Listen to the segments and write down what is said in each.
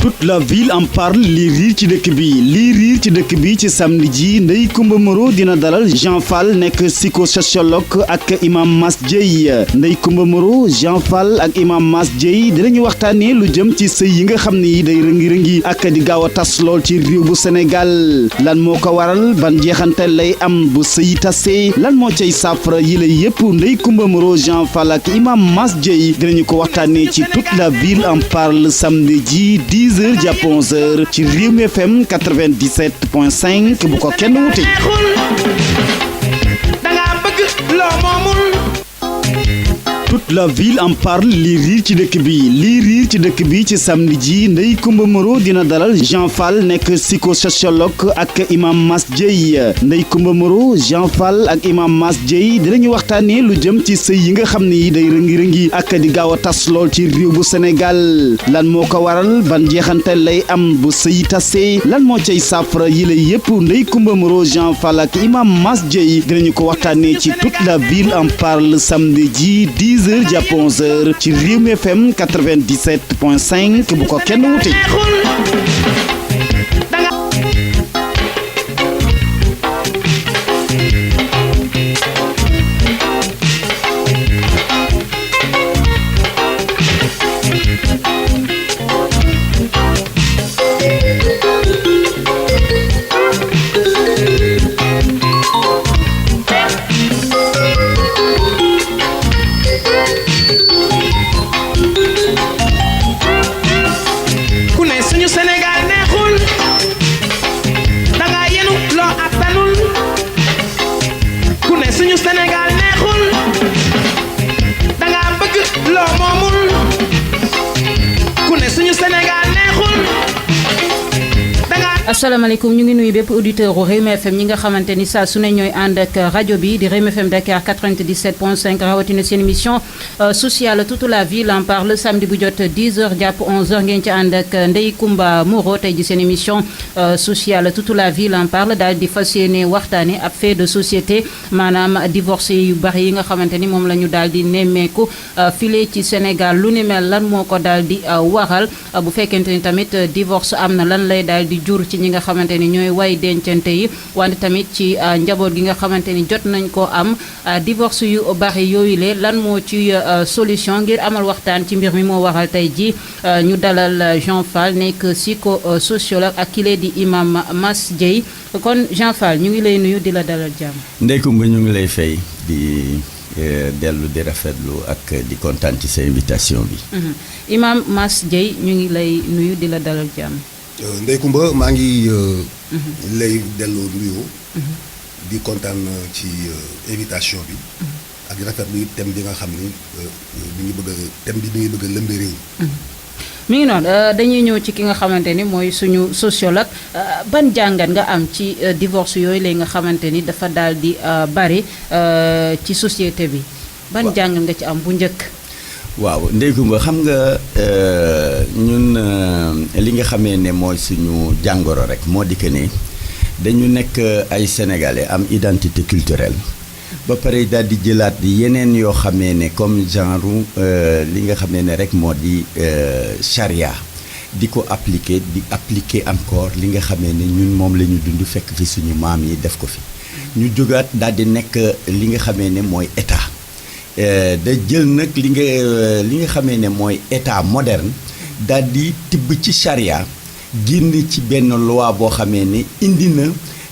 Toute la ville en parle lii riir ci dëkk bi lii riir ci dëkk bi ci samedi ji Ndeye Comba Moreau dina dalal Jean Fall nekk psychosociologue ak imam Mass Dieye Ndeye Comba Moreau Jean Fall ak imam Mass Dieye dinañu waxtaanee lu jëm ci sëy yi nga xam ni day rëngi-rëngi ak di gaaw a tas lool ci réew bu Sénégal lan moo ko waral ban jeexantal lay am bu sëy tasee lan moo cay saafara yi la yépp Ndeye Comba Moreau Jean Fall ak imam Mass Dieye dinañu ko waxtaanee ci toute la ville en parle samedi ji 10h jàpp 11h ci Rewmi FM 97.5 bu ko kenn wuute. Toute la ville en parle lii riir ci dëkk bi lii riir ci dëkk bi ci samedi ji Ndeye Comba Moreau dina dalal Jean Fall nekk psychosociologue ak imam Mass Dieye Ndeye Comba Moreau Jean Fall ak imam Mass Dieye dinañu waxtaanee lu jëm ci sëy yi nga xam ni day rëngi-rëngi ak di gaaw a tas lool ci réew bu Sénégal lan moo ko waral ban jeexantal lay am bu sëy tasee lan moo cay saafara yi la yépp Ndeye Comba Moreau Jean Fall ak imam Mass Dieye dinañu ko waxtaanee ci toute la ville en parle samedi ji 10h jàpp 11h ci Rewmi FM 97.5 bu ko kenn wuute. asalaamaaleykum ñu ngi nuyu bépp auditeur u Rewmi FM ñi nga xamante ni saa su ne ñooy ànd ak rajo bi di Rewmi FM Dakar 97.5 rawatina seen émission sociale toute la ville en parle samedi bu jot 10h jàpp 11h ngeen ci ànd ak Ndeye Comba Moreau tey ji seen émission sociale toute la ville en parle daal di fas yéene waxtaane ab fait de société maanaam divorce yu bari yi nga xamante ni moom la ñu daal di nemmeeku file ci Sénégal lu ni mel lan moo ko daal di waral bu fekkente ni tamit divorce am na lan lay daal di jur ci ñi nga xamante ni ñooy way dencante yi wante tamit ci njaboot gi nga xamante ni jot nañ ko am divorce yu bari yooyu le lan moo ci solution ngir amal waxtaan ci mbir mi moo waral tey ji ñu dalal Jean Fall nekk psychosociologue ak kile di imam Mass Dieye kon Jean Fall ñu ngi lay nuyu di la dalal jàmm. Ndeye Comba ñu ngi lay fay di dellu di rafetlu ak di kontaan ci sa invitation bi. imam Mass Dieye ñu ngi lay nuyu di la dalal jàmm. Ndeye Comba maa ngi lay delloo nuyoo di kontaan ci invitation bi ak rafetlu thème bi nga xam ni mi ngi bëgg a lëmbe réew mi ngi noonu dañuy ñëw ci ki nga xamante ni mooy suñu sociologue ban jàngat nga am ci divorce yooyu léegi nga xamante ni dafa daal di bari ci société bi ban jàngat nga ci am bu njëkk. waaw Ndeye Comba xam nga ñun li nga xamee ne mooy suñu jàngoro rek moo di que ne dañu nekk ay sénégalais am identité culturelle ba pare daal di jëlaat yeneen yoo xamee ne comme genre li nga xamee ne rek moo di charia di ko appliquer encore li nga xamee ne ñun moom la ñu dund fekk fi suñu maam yi def ko fi ñu jógaat daal di nekk li nga xamee ne mooy état. da jël nag li nga xamee ne mooy état moderne daal di tibb ci charia génn ci benn loi boo xamee ne indi na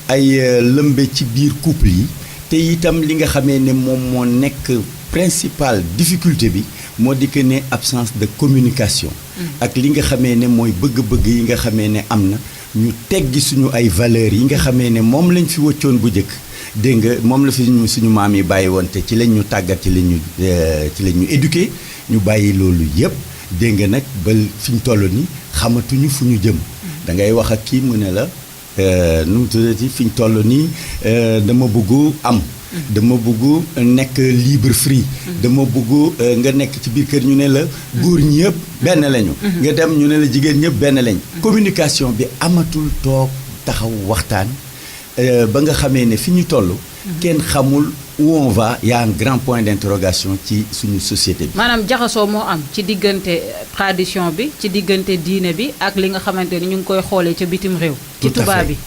ay lëmbe ci biir couple yi te itam li nga xamee ne moom moo nekk principale difficulté bi moo di que ne absence de communication. ak li nga xamee ne mooy bëgg-bëgg yi nga xamee ne am na ñu teggi suñu ay valeurs yi nga xamee ne moom lañ fi wëccoon bu njëkk. dégg nga moom la fi suñu maam yi bàyyi woon te ci lañ ñu tàggat ci lañ ñu éduqué ñu bàyyi loolu yëpp dégg nga nag ba fi ñu toll nii xamatuñu fu ñu jëm. da ngay wax ak kii mu ne la nu mu tuddati fi ñu toll nii dama bëgg am. dama bëgg nekk libre free. dama bëgg nga nekk ci biir kër ñu ne la góor ñi yëpp benn lañu. nga dem ñu ne la jigéen ñëpp benn lañ. communication bi amatul toog taxaw waxtaan. ba nga xamee ne fi ñu toll kenn xamul où on va y a un grand point d'interrogation ci suñu société bi. maanaam jaxasoo moo am ci diggante tradition bi ci diggante diine bi ak li nga xamante ni ñu ngi koy xoolee ca bitim réew. ci tubaab bi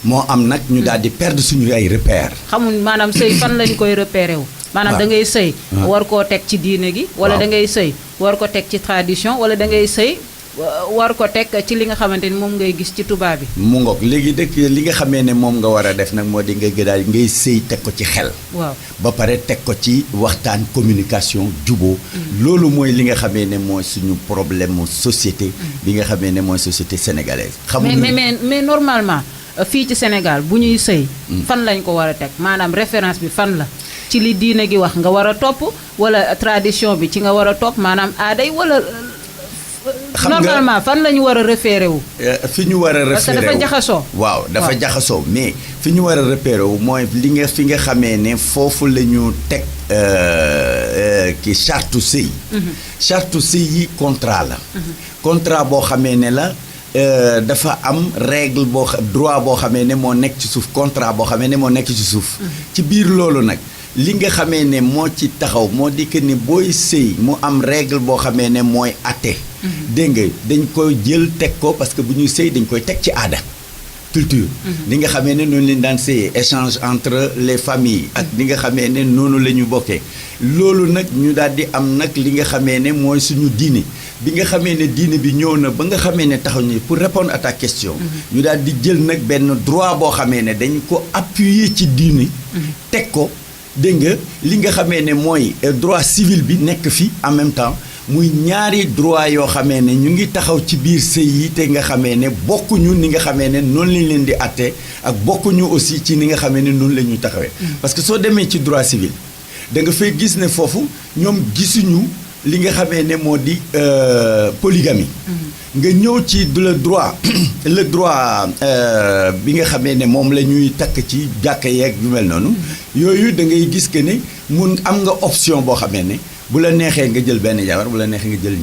moo am nag ñu daal di perdre suñu ay repères. xamuñ maanaam sëy fan lañ koy repéré wu. maanaam da ngay sëy war koo teg ci diine gi. wala da ngay sëy war ko teg ci tradition wala da ngay sëy war ko teg ci li nga xamante ni moom ngay gis ci tubaab bi. mu ngoog léegi dëkk li nga xamee ne moom nga war a def nag moo di nga daal ngay sëy teg ko ci xel. waaw ba pare teg ko ci waxtaan communication juboo loolu mooy li nga xamee ne mooy suñu problème mu société. bi nga xamee ne mooy société sénégalaise. mais normalement fii ci Sénégal bu ñuy sëy. fan lañ ko war a teg maanaam référence bi fan la. ci li diine gi wax nga war a topp wala tradition bi ci nga war a topp maanaam aaday wala. normalement fan la ñu war a référé wu. fi ñu war a référé wu parce que dafa jaxasoo. waaw dafa jaxasoo mais fi ñu war a référé wu mooy fi nga xamee ne foofu la ñu teg ki charte sëy. charte sëy yi contrat la. contrat boo xamee ne la dafa am règle droit boo xamee ne moo nekk ci suuf contrat boo xamee ne moo nekk ci suuf. ci biir loolu nag. li nga xamee ne moo ci taxaw moo di que ni booy sëy mu am règle boo xamee ne mooy atte. dégg nga dañ koy jël teg ko parce que bu ñuy sëy dañ koy teg ci aada culture. li nga xamee ne noonu lañ daan sëyee échange entre les familles. ak li nga xamee ne noonu la ñu bokkee. loolu nag ñu daal di am nag li nga xamee ne mooy suñu diine bi nga xamee ne diine bi ñëw na ba nga xamee ne taxaw ñu pour répondre à ta question. ñu daal di jël nag benn droit boo xamee ne dañ ko appuyer ci diine. teg ko. dégg nga li nga xamee ne mooy droit civil bi nekk fi en même temps muy ñaari droit yoo xamee ne ñu ngi taxaw ci biir sëy yi te nga xamee ne bokkuñu ni nga xamee ne noonu lañ leen di atte ak bokkuñu aussi ci ni nga xamee ne noonu la ñuy taxawee. parce que soo demee ci droit civil da nga fay gis ne foofu ñoom gisuñu li nga xamee ne moo di polygamie. nga ñëw ci le droit bi nga xamee ne moom la ñuy takk ci jàkka yeeg yu mel noonu. yooyu da ngay gis que ne mun am nga option boo xamee ne bu la neexee nga jël benn jabar bu la neexee nga jël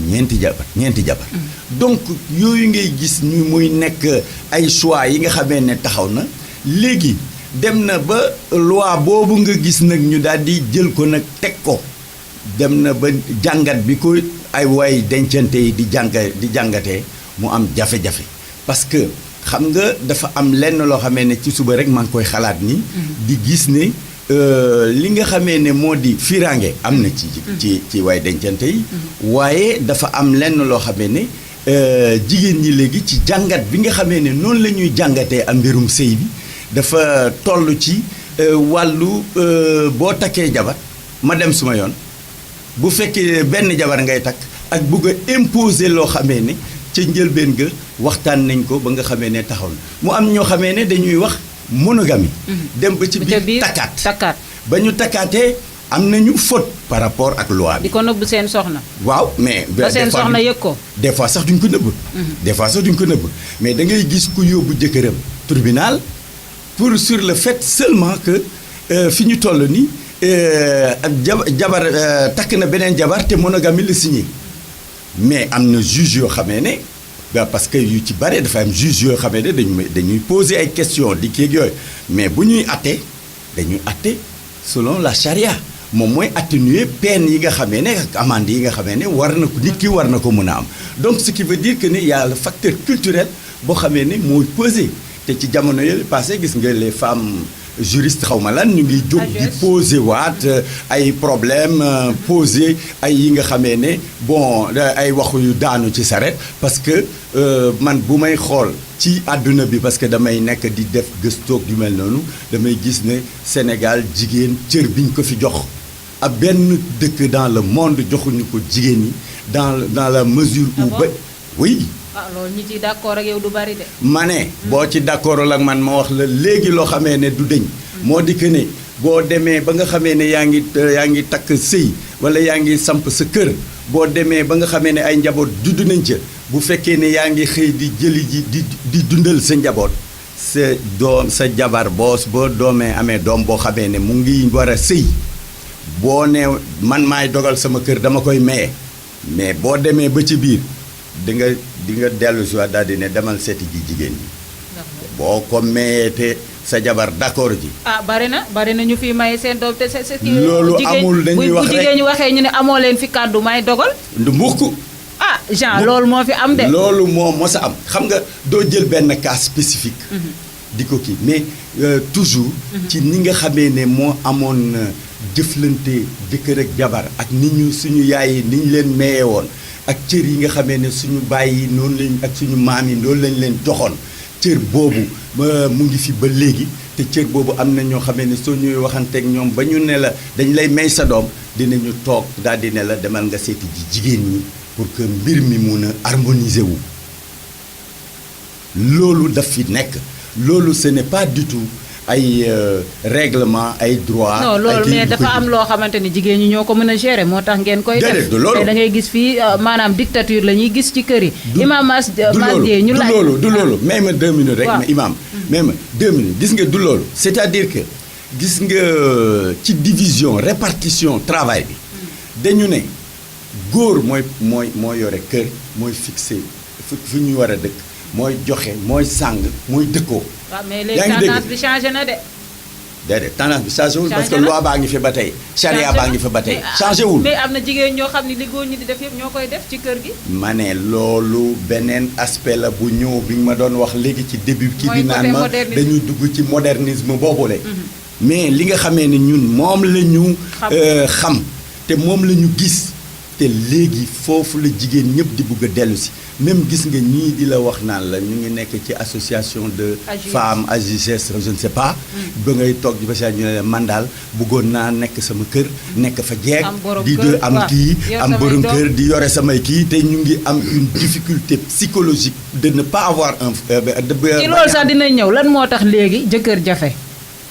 ñeenti jabar. donc yooyu ngay gis ñu muy nekk ay choix yi nga xamee ne taxaw na léegi dem na ba loi boobu nga gis nag ñu daal di jël ko nag teg ko dem na ba jàngat bi ko ay waay dencante yi di jàngatee mu am jafe-jafe parce que xam nga dafa am lenn loo xamee ne ci suba rek maa ngi koy xalaat ni di gis ne li nga xamee ne moo di firange am na ci waay dencante yi waaye dafa am lenn loo xamee ne jigéen ñi léegi ci jàngat bi nga xamee ne noonu la ñuy jàngatee am mbirum sëy bi dafa toll ci wàllu boo takkee jabar ma dem suma yoon bu fekkee benn jabar ngay takk ak bugg a imposer loo xamee ne ca njëlbeen ga waxtaan nañ ko ba nga xamee ne taxaw na mu am ñoo xamee ne dañuy wax monogamie. dem ba ci biir takkaat ba ñu takkaatee am nañu faute par rapport ak loi bi. di ko nëbb seen soxna. waaw mais. ba seen soxna yëg ko. des fois sax duñ ko nëbb. des fois sax duñ ko nëbb mais da ngay gis ku yóbbu jëkkëram tribunal pour sur le fait seulement que fi ñu toll nii. jabar takk na beneen jabar te monogamie la signé mais am na juge yoo xamee ne parce que yu ci bare dafa am juge yoo xamee ne dañuy poser ay questions di kii ak yooyu mais bu ñuy atte dañuy atte selon la charia moom mooy atténuer peine yi nga xamee ne ak amende yi nga xamee ne war na ko nit ki war na ko mën a am donc ce qui veut dire que ne y a le facteur culturel boo xamee ne mooy peser te ci jamono yële passé gis nga les femmes juriste xaw ma lan ñu ngi jóg di poser waat ay problème poser ay yi nga xamee ne bon ay waxu yu daanu ci saret parce que man bu may xool ci àdduna bi parce que damay nekk di def gëstoog yu mel noonu damay gis ne Sénégal jigéen cër biñ ko fi jox ab benn dëkk dans le monde joxuñu ko jigéen ñi dans la mesure où ba oui loolu ñi ci d'accord ak yow du bari de. ma ne boo ci d'accordul ak man ma wax la léegi loo xamee ne du deñ moo di que ne boo demee ba nga xamee ne yaa ngi takk sëy wala yaa ngi samp sa kër boo demee ba nga xamee ne ay njaboot judd nañ ca bu fekkee ne yaa ngi xëy di jëli ji di dundal sa njaboot sa jabar boo doomee amee doom boo xamee ne mu ngi war a sëy boo ne man maay dogal sama kër dama koy maye mais boo demee ba ci biir di nga dellu si waat daal di ne demal seeti ji jigéen ñi boo ko mayee te sa jabar d'accord ji. bari na ñu fi maye seen doom te c'est loolu amul dañuy wax bu rek jigéen ñi waxee ñu ne amoo leen fi kàddu may dogal. du mbukk. Jean loolu moo fi am de. loolu moo mos a am xam nga doo jël benn cas spécifique. di ko kii mais toujours. ci ni nga xamee ne moo amoon jëflante jëkkër ak jabar ak ni ñu suñu yaay yi ni ñu leen mayee woon ak cër yi nga xamee ne suñu baay yi noonu lañ ak suñu maam yi noonu lañ leen joxoon cër boobu mu ngi fi ba léegi te cër boobu am na ñoo xamee ne soo ñuy waxanteeg ñoom ba ñu ne la dañ lay may sa doom dinañu toog daal di ne la demal nga seeti ji jigéen ñi pour que mbir mi mun a harmoniser wu loolu daf fi nekk loolu ce n'est pas du tout ay règlement ay droit. non loolu mais dafa am loo xamante ni jigéen ñi ñoo ko mën a gérer moo tax ngeen koy def du loolu te da ngay gis fii maanaam dictature la ñuy gis ci kër yi. Imam Mass Dieye ñu laaj du loolu may ma 2 minutes rek. ma imam may ma 2 minutes gis nga du loolu c'est-à-dire que gis nga ci division répartition travail bi dañu ne góor mooy yore kër mooy fixé fu ñu war a dëkk mooy joxe mooy sàng mooy dëkkoo. waaw mais léegi tendance bi changé na de. déedéet tendance bi changé wul parce que loi baa ngi fi ba tey. charia baa ngi fi ba tey changé wul. mais am na jigéen ñoo xam ne li góor ñi di def yëpp ñoo koy def ci kër gi. ma ne loolu beneen aspect la bu ñëw bi nga ma doon wax léegi ci début. kii bi naan ma dañuy dugg ci modernisme boobule. mais li nga xamee ne ñun moom la ñu. xam te moom la ñu gis. te léegi foofu la jigéen ñëpp di bugg a dellu si même gis nga ñii di la wax naan la ñu ngi nekk ci association de femmes AJS je ne sais pas ba ngay toog di ba ñu ne la man daal bëggoon naa nekk sama kër nekk fa jeeg di am kii am borom kër di yore samay kii te ñu ngi am une difficulté psychologique de ne pas avoir un ci loolu sax dinañ ñëw lan moo tax léegi jëkkër jafe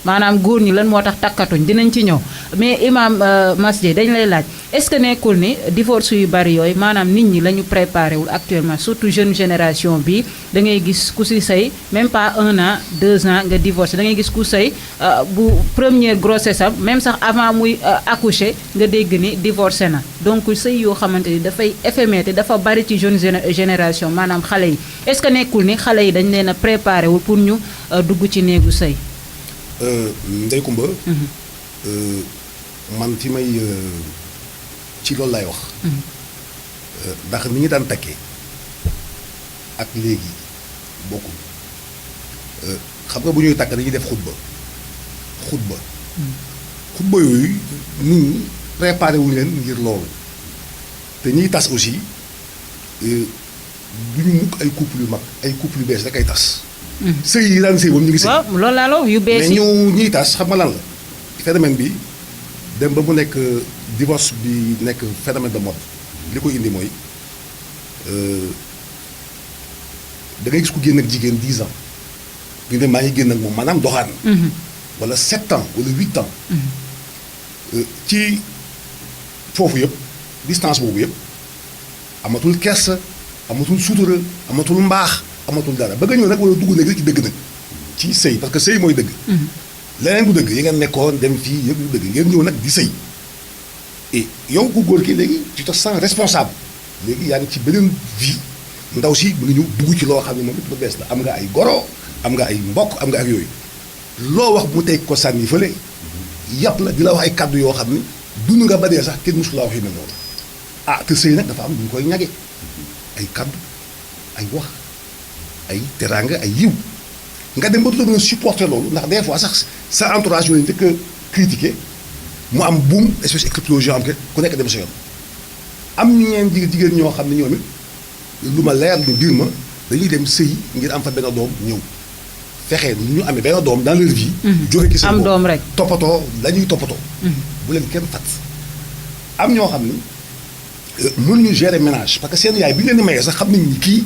maanaam góor ñi lan moo tax takkatuñ dinañ ci ñëw mais Imam Mass Dieye dañ lay laaj est-ce que nekkul ni divorce yu bari yooyu maanaam nit ñi la ñu préparé wul actuellement surtout jeune génération bi da ngay gis ku si sëy même pas 1 an 2 ans nga divorcé da ngay gis ku sëy bu première grossesse am même sax avant muy accoucher nga dégg ni divorcé na donc sëy yoo xamante ni dafay éphémère te dafa bari ci jeune génération maanaam xale yi est-ce que nekkul ni xale yi dañ leen a préparé wul pour ñu dugg ci néegu sëy. Ndeye Comba man fi may ci loolu laay wax ndax ni ñu daan takkee ak léegi bokkul xam nga bu ñuy takk dañuy def xutba yooyu nit ñi préparé wuñu leen ngir loolu te ñiy tas aussi du ñu mukk ay couple yu mag ay couple yu bees rek ay tas sëy yi daan sëy moom ñu ngi sëy waaw loolu laa la yu bees yi mais ñuy tas xam nga lan la phénomène bi dem ba mu nekk divorce bi nekk phénomène de mode li ko indi mooy da ngay gis ku génn ak jigéen 10 ans ñu ne maa ngi génn ak moom maanaam doxaan wala 7 ans wala 8 ans ci foofu yëpp distance boobu yëpp amatul kersa amatul sutura amatul mbaax amatul dara bëgg ñëw nag wala dugg nag ci dëgg nag ci sëy parce que sëy mooy dëgg leneen bu dëgg yi ngeen nekkoon dem fii yëpp du dëgg ngeen ñëw nag di sëy et yow ku góor ki léegi tu te sens responsable léegi yaa ngi ci beneen vie ndaw si mu ngi ñëw dugg ci loo xam ne moom it lu bees la am nga ay goro am nga ay mbokk am nga ak yooyu loo wax mu teg ko sànni fële yàpp la di la wax ay kaddu yoo xam ni dund nga ba dee sax kenn musu la wax yu mel noonu te sëy nag dafa am du ñu koy ñage ay kaddu ay wax ay teraanga ay yiw nga dem ba doon supporter loolu ndax des fois sax sa entourage yooyu njëkk a critiquer mu am boom espèce écloplosion am ku nekk dem sa yoon am ñeen jigéen ñoo xam ne ñoom it lu ma leer lu biir ma dañuy dem sëy ngir am fa benn doom ñëw fexe ñu amee benn doom dans leur vie. jóge ci seen am doom rek toppatoo la ñuy toppatoo. bu leen kenn fat am ñoo xam ni mënuñu gérer ménage parce que seen yaay bi ñu leen di mayee sax xam nañ ni kii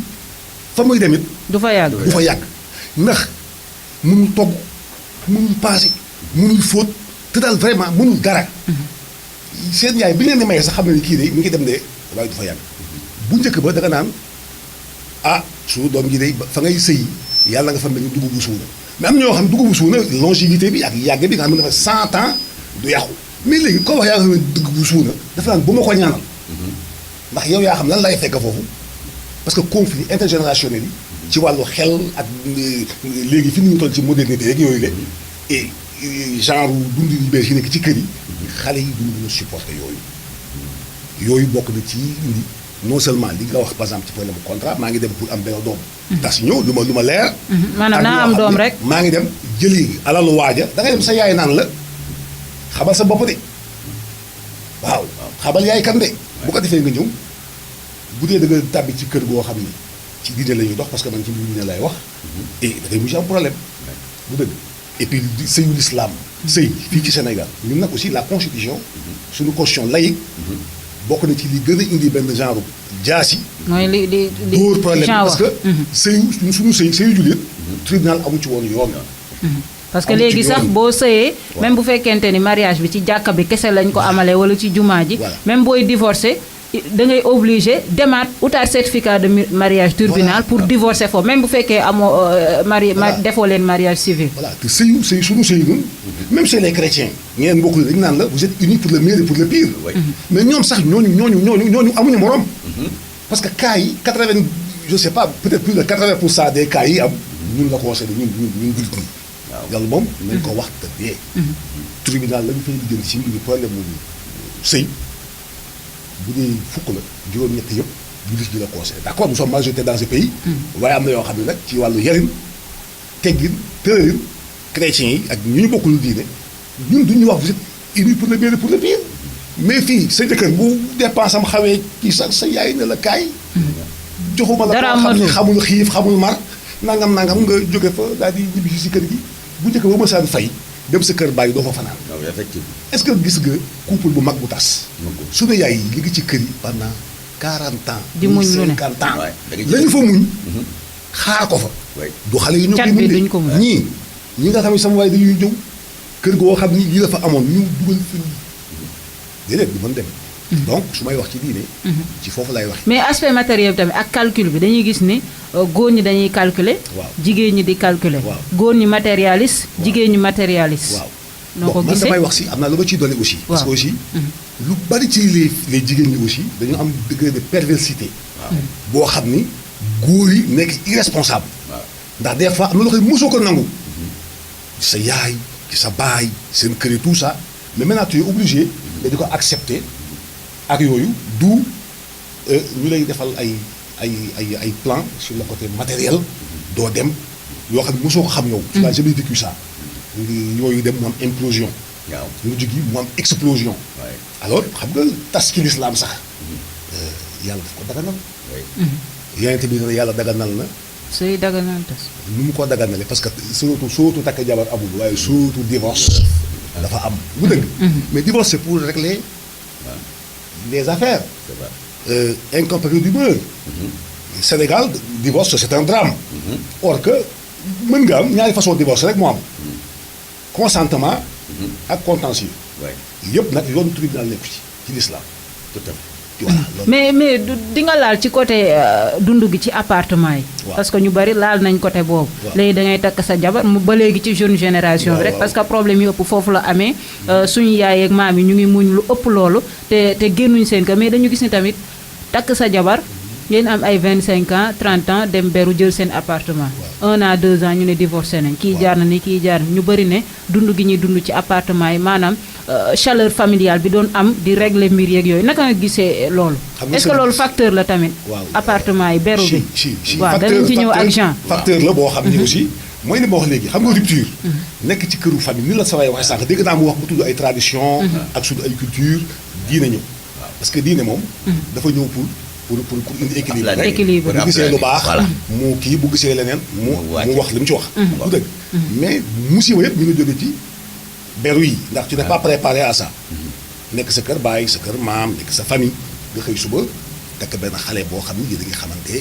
fa muy dem it. du fa yàgg ndax mënul togg mënul paase mënul fóot te daal vraiment mënul dara. seen yaay bi ñu leen di mayee sax xam na ni kii de mi ngi dem de waaye du fa yàgg bu njëkk ba da nga naan su doom ji de fa ngay sëy yàlla nga fa mel ni dugub bu suuna mais am ñoo xam dugub bu suuna longévité bi ak yàgg bi nga xam ne dafa 100 ans du yàqu mais léegi koo wax yaa nga xam ne dugub bu suuna dafa naan bu ma ko ñaanal ndax yow yaa xam lan lay fekk foofu parce que conflit intergénérationnel yi ci wàllu xel ak léegi fi ñu toll ci modernité rek yooyu la et genre dund yu bees yi nekk ci kër yi xale yi duñu mën a supporter yooyu bokk na ci indi non seulement li nga wax par exemple ci problème contrat maa ngi dem pour am benn doom tas ñëw lu ma leer maanaam naa am doom rek maa ngi dem jëli alalu waaja da ngay dem sa yaay naan la xabal sa bopp de waaw xabal yaay kan de bu ko defee nga ñëw bu dee da nga tàbbi ci kër goo xam ni ci diine la ñuy dox parce que man ci diine lay wax et da ngay mujj am problème bu dëgg et puis sëyu l'islam sëy fii ci Sénégal ñun nag aussi la constitution suñu constitution laïque bokk na ci li gën a indi benn genre jaasi mooy li dóor problème parce que suñu sëyu jullit tribunal amu ci woon yoon parce que léegi sax boo sëyee même bu fekkente ni mariage bi ci jàkka bi kese lañ ko amalee wala ci jumaa ji même booy divorcé da ngay obligé demaat utaat certificat de mariage tribunal pour divorcer foofu même bu fekkee amoo defoo leen mariage civil voilà te suñu sëy ñun même chez les chrétiens ngeen mbokk dañu naan la vous êtes unis pour le meilleur et pour le pire mais ñoom sax ñooñu amuñu morom parce que cas yi 80 je sais pas peut-être plus de 80% des cas yi am ñun la conseillé ñun jullit ñi yàlla moom nañ ko wax te dee tribunal la ñu fay lijjanti ci mbiri problème mu sëy bu dee fukk la juróom-ñett yëpp jullit ji la conseillé d'accord nous sommes majorité dans ce pays waaye am na yoo xam ne nag ci wàllu yarin teggin tëralin chrétiens yi ak ñu bokkul diine ñun duñu wax vous êtes unis pour le meilleur pour le pire mais fii sa jëkkër bu dépense am xawee kii sax sa yaay ne la kaay joxuma la koo xam ne xamul xiif xamul mar nangam nga jóge fa daal di ñibbi si kër gi bu njëkk ba ma saan fay dem sa kër bàyyi doo fa fanaan effectivement est-ce que gis nga couple bu mag bu tas suñu yaay yi li ngi ci kër yi pendant 40 ans di muñ lu ne 50 ans la ñu fa muñ xaar ko fa du xale yi ñoo koy muñ ñi nga xam ne sama waay dañuy ñëw kër goo xam ni lii la fa amoon ñu dugal fi déedéet du mën dem donc su may wax ci diine ci foofu lay wax mais aspect matériel bi tamit ak calcul bi dañuy gis ni góor ñi dañuy calculer jigéen ñi di calculer góor ñi matérialiste jigéen ñi matérialiste noo ko gisee man damay wax si am naa lu ma ciy dolli aussi parce que aussi lu bari ci les jigéen ñi aussi dañu am degré de perversité boo xam ni góor yi nekk irresponsable ndax des fois am na loo xam ne mosoo ko nangu sa yaay ci sa baay seen kër yi tout ça mais maintenant tu es obligé da di ko accepter ak yooyu du ñu lay defal ay plan sur le côté matériel doo dem yoo xam ne mosoo ko xam yow tu n'as jamais vécu ça yooyu dem mu am implosion mu jógi mu am explosion alors xam nga tas ci lislaam sax yàlla daf ko daganal yonent bi ne yàlla daganal na sëy daganal tas nu mu ko daganale parce que surtout takk jabar amul waaye surtout divorce dafa am bu dëgg mais divorce c'est pour régler les affaires incompatibilité d'humeur Sénégal divorce c'est un drame or que mën nga am ñaari façon divorce rek moo am consentement ak contentieux yëpp nag yoonu tribunal nekku ci l'islam tout à fait mais di nga laal ci côté dund gi ci appartement yi parce que ñu bari laal nañ côté boobu léegi da ngay takk sa jabar mu ba léegi ci jeune génération bi rek parce que problème yi ëpp foofu la amee suñu yaay ak maam yi ñu ngi muñ lu ëpp loolu te génnuñ seen kër mais dañu gis ni tamit takk sa jabar ngeen am ay 25 ans 30 ans dem beru jël seen appartement 1 an 2 ans ñu ne divorcé nañ kii jaar na ni kii jaar ñu bëri ne dund gi ñuy dund ci appartement yi maanaam chaleur familiale bi doon am di régler mbir yeeg yooyu naka nga gisee loolu est-ce que loolu facteur la tamit appartement yi beru bi waaw danañ ci ñëw ak Jean facteur la boo xam ni aussi mooy li ma wax léegi xam nga rupture nekk ci këru famille ni la sa waay waxee sànq dégg naa mu wax bu tudd ay tradition ak suñu ay culture diine ñëw parce que diine moom dafa ñëw pour indi équilibre bu gisee lu baax mu kii bu gisee leneen mu wax li mu ci wax du dëgg mais musiba yëpp ñu ngi jóge ci beru yi ndax tu n'es pas préparé à ça nekk sa kër baay sa kër maam nekk sa famille nga xëy suba takk benn xale boo xam ne yéen a ngi xamante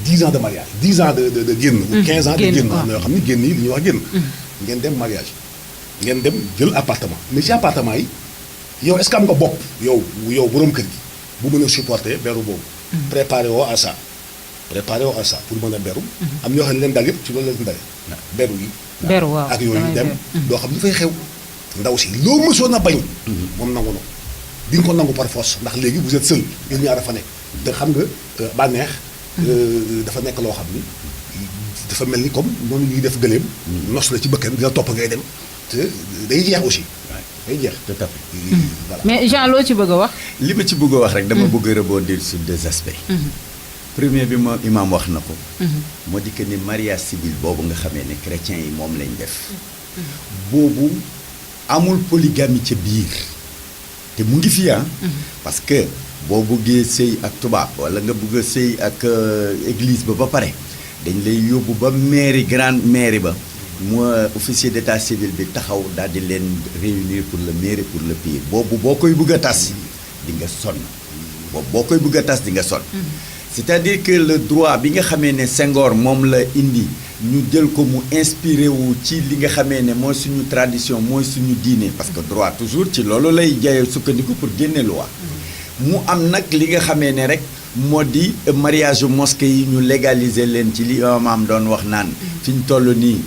10 ans de mariage 10 ans de génn ou 15 ans de génn am na yoo xam ne génn yi li ñuy wax génn ngeen dem mariage ngeen dem jël appartement mais ci appartement yi yow est-ce que am nga bopp yow borom kër gi bu mën a supporter beru boobu préparé woo à ça pour mën a beru am ñoo xam ne leen daal yëpp ci loolu leen dale beru yi beru waaw ak yooyu dem doo xam lu fay xew ndaw si loo mësoon a bañ moom nangu na di nga ko nangu par force ndax léegi vous êtes seul yéen ñaar a fa nekk te xam nga bànneex dafa nekk loo xam ni dafa mel ni comme noonu ñuy def gëléem. nos la ci bëkkan dina topp ngay dem te day jeex aussi. day jeex tout à fait. voilà. mais Jean loo ci bëgg a wax. li ma ci bëgg a wax rek dama bëgg a rebondir sur deux aspects. premier bi moom imaam wax na ko. moo di que ni mariage civil boobu nga xamee ne chrétiens yi moom lañ def. boobu amul polygamie ca biir te mu ngi fi parce que boo bëggee sëy ak tubaab wala nga bëgg a sëy ak église ba pare dañ lay yóbbu ba mairie grande mairie ba mu officier d'état civil bi taxaw daal di leen réunir pour le mairie pour le pays boobu boo koy bëgg a tas di nga sonn boobu boo koy bëgg a tas di nga sonn. c'est-à-dire que le droit bi nga xamee ne Senghor moom la indi ñu jël ko mu inspiré wu ci li nga xamee ne mooy suñu tradition mooy suñu diine parce que droit toujours ci loolu lay jaye sukkandiku pour génne loi mu am nag li nga xamee ne rek moo di mariage mosquée yi ñu légaliser leen ci li maam doon wax naan fi ñu toll nii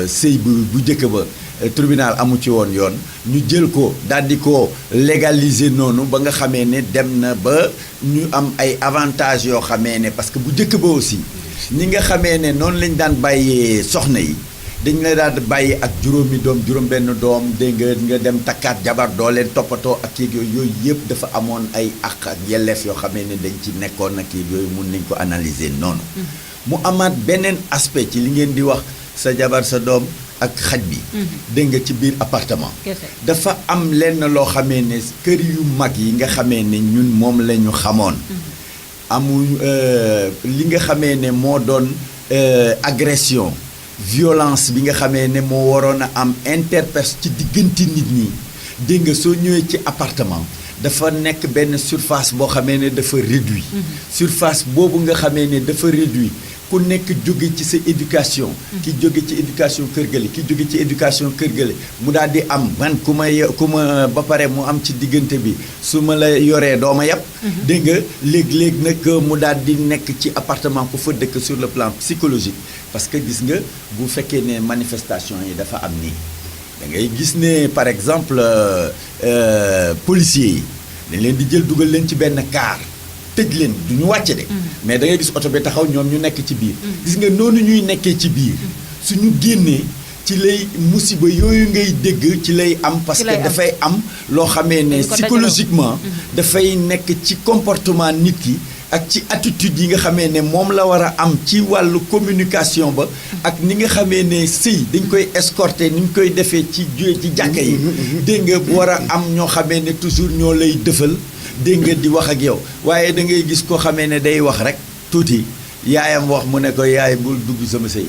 sëy bu njëkk ba tribunal amu ci woon yoon ñu jël ko daal di ko légaliser noonu ba nga xamee ne dem na ba ñu am ay avantages yoo xamee ne parce que bu njëkk ba aussi ñi nga xamee ne noonu lañ daan bàyyee soxna yi dañ la daan bàyyi ak juróomi doom juróom benn doom dégg nga dem takkaat jabar doo leen toppatoo ak kii yooyu yëpp dafa amoon ay àq ak yelleef yoo xamee ne dañ ci nekkoon ak kii yooyu mun nañ ko analyser noonu mu amaat beneen aspect ci li ngeen di wax sa jabar sa doom ak xaj bi dégg nga ci biir appartement dafa am lenn loo xamee ne kër yu mag yi nga xamee ne ñun moom la ñu xamoon amul li nga xamee ne moo doon agression violence bi nga xamee ne moo waroon a am ci diggante nit ñi dégg nga soo ñëwee ci appartement dafa nekk benn surface boo xamee ne dafa réduit surface boobu nga xamee ne dafa réduit ku nekk jóge ci sa éducation ki jóge ci éducation kër gale ki jóge ci éducation kër gale mu daal di am man ku ma ba pare mu am ci diggante bi su ma la yoree doo ma yàpp dégg nga léeg-léeg nag mu daal di nekk ci appartement ku fa dëkk sur le plan psychologique parce que gis nga bu fekkee ne manifestation yi dafa am nii da ngay gis ne par exemple policiers yi dañ leen di jël dugal leen ci benn car tëj leen du ñu wàcce de mais da ngay gis oto bi taxaw ñoom ñu nekk ci biir gis nga noonu ñuy nekkee ci biir suñu génnee ci lay musiba yooyu ngay dégg ci lay am parce que dafay am loo xamee ne psychologiquement dafay nekk ci comportement nit ki ak ci attitude yi nga xamee ne moom la war a am ci wàllu communication ba ak ni nga xamee ne sëy dañ koy escorter ni ñu koy defee ci jàkka yi dégg nga war a am ñoo xamee ne toujours ñoo lay dëfal dégg nga di wax ak yow waaye da ngay gis koo xamee ne day wax rek tuuti yaayam wax mu ne ko yaay bul dugg sama sëy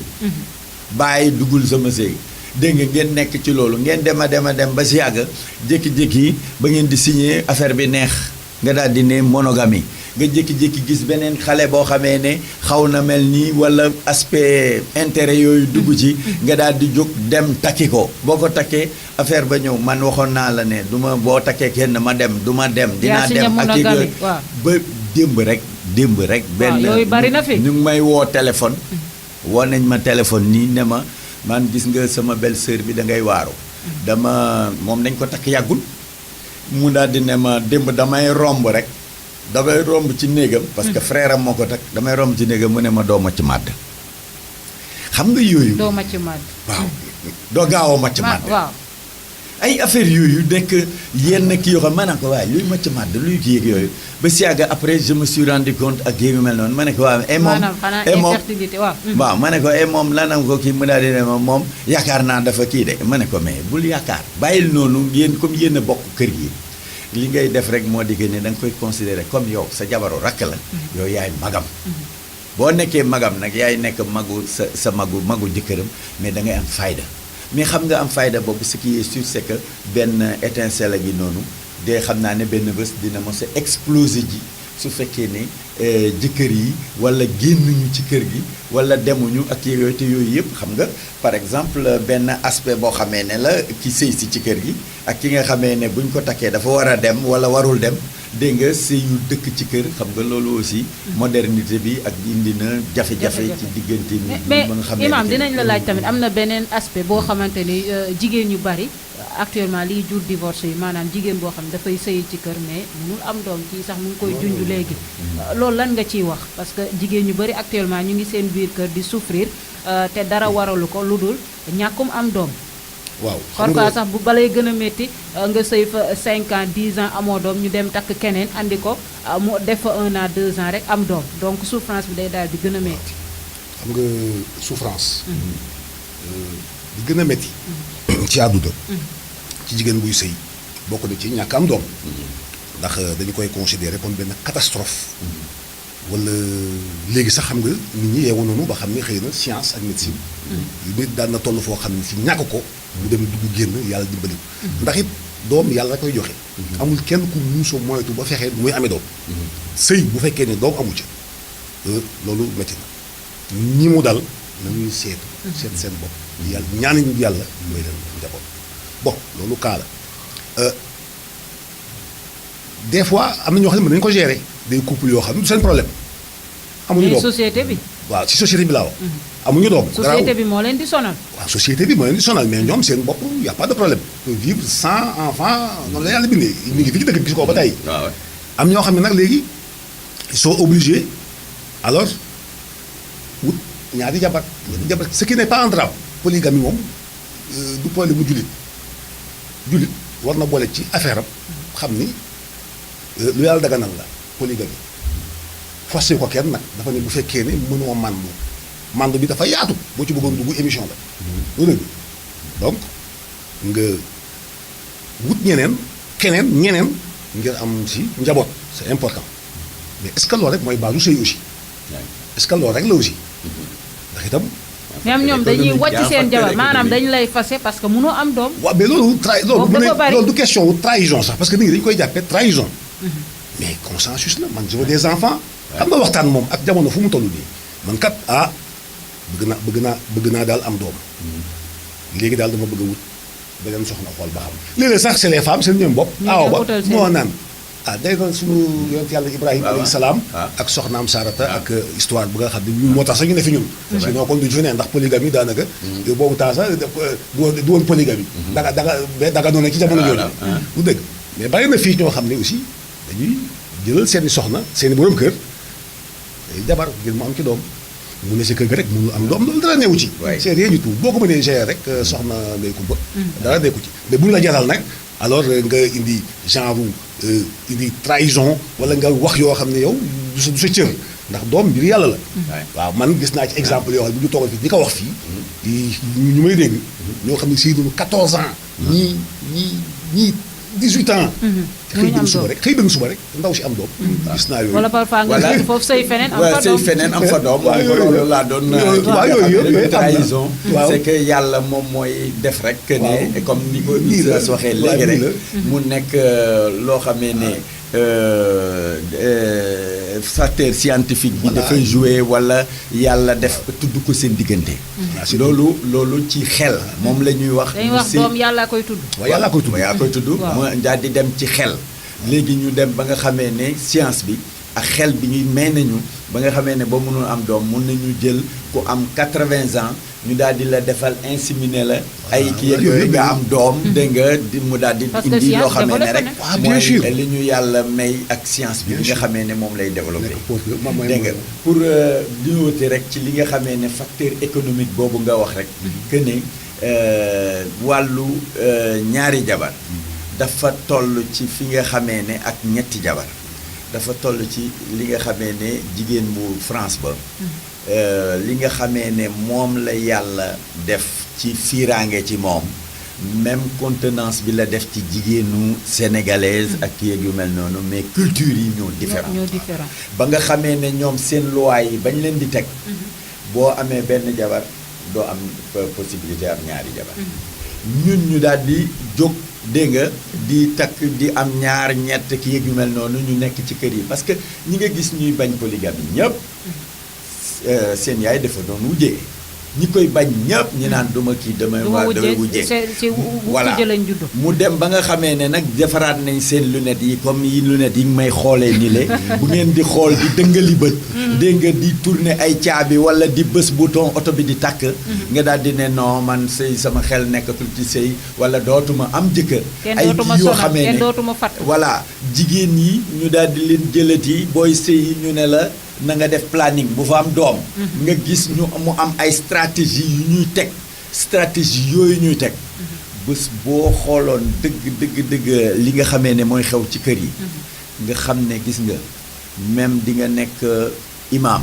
bàyyi duggul sama sëy dégg nga ngeen nekk ci loolu ngeen dem a dem ba si yàgg jékki-jékki ba ngeen di signé affaire bi neex nga daal di ne monogamie nga jékki-jékki gis beneen xale boo xamee ne xaw na mel nii wala aspect intérêt yooyu dugg ci nga daal di jóg dem takki ko boo ko takkee affaire ba ñëw man waxoon naa la ne du ma boo takkee kenn ma dem du ma dem dinaa dem ak yooyu ba démb rek benn yooyu bari na fi ñu ngi may woo téléphone woo nañ ma téléphone nii ne ma man gis nga sama belle-sœur bi da ngay waaru dama moom nañ ko takk yàggul mu daal di ne ma démb damay romb ci néegam parce que frère am moo ko takk damay romb ci néegam mu ne ma doo ma ci màdd xam nga yooyu doo ma ci màdd waaw doo gaaw a ma ci màdd waaw ay affaire yooyu nekk yenn kii yoo xam ma ne ko waaye luy macc màdd luy kii ak yooyu ba si yàgg après je me suis rendu compte ak yéen mel noonu ma ne ko waaw waaw ma ne ko moom lanam ko kii mu daal di ne moom yaakaar naa dafa kii de ma ne ko mais bul yaakaar bàyyil noonu yéen comme yéen a bokk kër gi li ngay def rek moo di que ne da nga koy considérer comme yow sa jabaru rakk la yow yaay magam boo nekkee magam nag yaay nekk magu sa magu jëkkëram mais da ngay am fayda mais xam nga am fayda boobu ce qui est sûr c'est que benn étincelle gi noonu de xam naa ne benn bés dina mos a exploser ji su fekkee ne jëkkër yi wala génnuñu ci kër gi wala demuñu ak yooyu te yooyu yëpp xam nga par exemple benn aspect boo xamee ne la ki sëy si ci kër gi ak ki nga xamee ne buñ ko takkee dafa war a dem wala warul dem dégg nga sëy yu dëkk ci kër xam nga loolu aussi modernité bi ak indi na jafe-jafe ci diggante nit ñi ba nga xam ne Imaam dinañ la laaj tamit am na beneen aspect boo xamante ni jigéen ñu bari actuellement liy jur divorce yi maanaam jigéen boo xam ne dafay sëyi ci kër mais mënul am doom kii sax mu ngi koy junj léegi loolu lan nga ciy wax parce que jigéen ñu bari actuellement ñu ngi seen biir kër di souffrir te dara waralu ko lu dul ñàkkum am doom. waaw parfois sax bu balay gën a métti nga sëy fa 5 ans 10 ans amoo doom ñu dem takk keneen andi ko mu def fa 1 an 2 ans rek am doom donc souffrance bi day daal di gën a métti. xam nga souffrance. di gën a métti. ci àdduna. ci jigéen buy sëy bokk na ci ñàkk am doom. ndax dañu koy considérer comme benn catastrophe. wala léegi sax xam nga nit ñi yeewu noonu ba xam ne xëy na science ak médecine. nit daan na toll foo xam ne si ñàkk ko. mu dem dugg génn yàlla dimbali ko. ndax it doom yàlla koy joxe. amul kenn ku muusoo moytu ba fexee muy amee doom. sëy bu fekkee ne doom amu ca loolu métti na ñi mu dal nañuy seetu. seet seen bopp. yàlla ñaanuñu yàlla mooy leen njaboot. bon loolu kaa la des fois am na ñoo xam ne mën nañu ko gérer des couples yoo xam ne du seen problème. amuñu doom société bi. waaw ci société bi laa wax. amuñu doom. société bi moo leen di sonal. waaw société bi moo leen di sonal mais ñoom seen bopp y' a pas de problème. peut vivre sans enfant noonu la yàlla bindee ñu ngi fi ci dëkk bi gis ko ba tey. am ñoo xam ne nag léegi ils sont obligés alors wut ñaari jabar. ce qui n'est pas un drame. polygamie moom du problème mu jullit war na boole ci affaire am xam ni lu yàlla daganal la polygamie forcé ko kenn nag dafa ne bu fekkee ne mënoo mandu bi dafa yaatu boo ci bëggoon dugg émission la. loolu donc nga wut keneen ñeneen ngir am si njaboot c'est important mais est-ce que loolu rek mooy base sëy aussi. est-ce que loolu rek la aussi. ndax itam. même ñoom dañuy wàcc seen jabar maanaam dañu lay fase parce que mënoo am doom. waaw mais loolu du question wu trahison sax parce que nit ñi dañu koy jàppee trahison. mais consensus la man je veux des enfants. xam nga waxtaan moom ak jamono fu mu toll nii man kat bëgg naa daal am doom. léegi daal dama bëgg a wut beneen soxna xool ba xam. léeg-léeg sax c'est les femmes seen ñoom bopp. aaw ba moo naan day doon suñu yonent yàlla Ibrahima alayhi salaam. ak soxnaam Sarata ak histoire bu nga xam ne moo tax sax ñu ne fi ñun. sinon kon du ñu fi ne ndax polygamie daanaka. boobu temps sax du woon polygamie. daga noonu ci jamono jooju. du dëgg mais bari na fii ñoo xam ne aussi dañuy jëlal seeni soxna seeni borom kër jabar ngir mu am ci doom. mu ne si kër ga rek mënul am doom loolu dara newu ci. c'est rien du tout boo ko mënee gérer rek soxna Ndeye Kumba. dara nekku ci mais bu ñu la jaral nag alors nga indi genre indi trahison wala nga wax yoo xam ne yow du sa cër ndax doom mbir yàlla la. waaw man gis naa ci exemple yoo xam ne bu ñu toogal fii di ko wax fii. ñu may dégg. ñoo xam ne si dunu 14 ans. ñii 18 ans. xëy dem suba rek ndaw si am doom. gis naa yooyu. wala parfois nga gis foofu sëy feneen am fa doom. loolu laa doon. waaw yooyu trahison. c'est que yàlla moom mooy def rek. que ne comme ni ko Issa waxee léegi rek. mu nekk loo xamee ne facteur scientifique bi dafay jouer wala yàlla def tudd ko seen diggante. loolu ci xel. moom la ñuy wax. dañuy wax doom yàlla koy tudd. waaw yàlla koy tudd. mu daal di dem ci xel. léegi ñu dem ba nga xamee ne science bi ak xel bi ñuy may nañu ba nga xamee ne ba mënul am doom mun nañu jël ku am 80 ans ñu daal di la defal inséminer la. ay kii yooyu nga am doom. dégg nga mu daal di indi loo xamee ne rek. mooy li ñu yàlla may ak science bi. li nga xamee ne moom lay développé. dégg nga pour di ñëwati rek ci li nga xamee ne facteur économique boobu nga wax rek. que ne wàllu ñaari jabar. dafa toll ci fi nga xamee ne ak ñetti jabar dafa toll ci li nga xamee ne jigéen bu France ba li nga xamee ne moom la yàlla def ci fiiraange ci moom même contenance bi la def ci jigéenu sénégalaise ak yeeg yu mel noonu mais culture yi ñoo différent ba nga xamee ne ñoom seen loi yi bañ leen di teg boo amee benn jabar doo am possibilité am ñaari jabar ñun ñu daal di jóg dégg nga di takk di am ñaar ñett ki yëg yu mel noonu ñu nekk ci kër yi parce que ñi nga gis ñuy bañ polygamie ñëpp seen yaay dafa doon wujjee ñi koy bañ ñëpp ñi naan duma kii damay wujjee voilà lañ judd. mu dem ba nga xamee ne nag defaraat nañ seen lunettes yi comme yi lunettes yi may xoolee ni le bu ngeen di xool di dëngali bët dégg nga di tourner ay caabi wala di bës bouton oto bi di tàkk nga daal di ne non man sëy sama xel nekkatul ci sëy wala dootuma am jëkkër ay bi yoo xamee ne dootuma fat voilà jigéen yi ñu daal di leen jëlati booy sëy ñu ne la na nga def planning bu fa am doom nga gis ñu mu am ay stratégie yu ñuy teg stratégie yooyu ñuy teg bés boo xooloon dëgg li nga xamee ne mooy xew ci kër yi nga xam ne gis nga même di nga nekk imam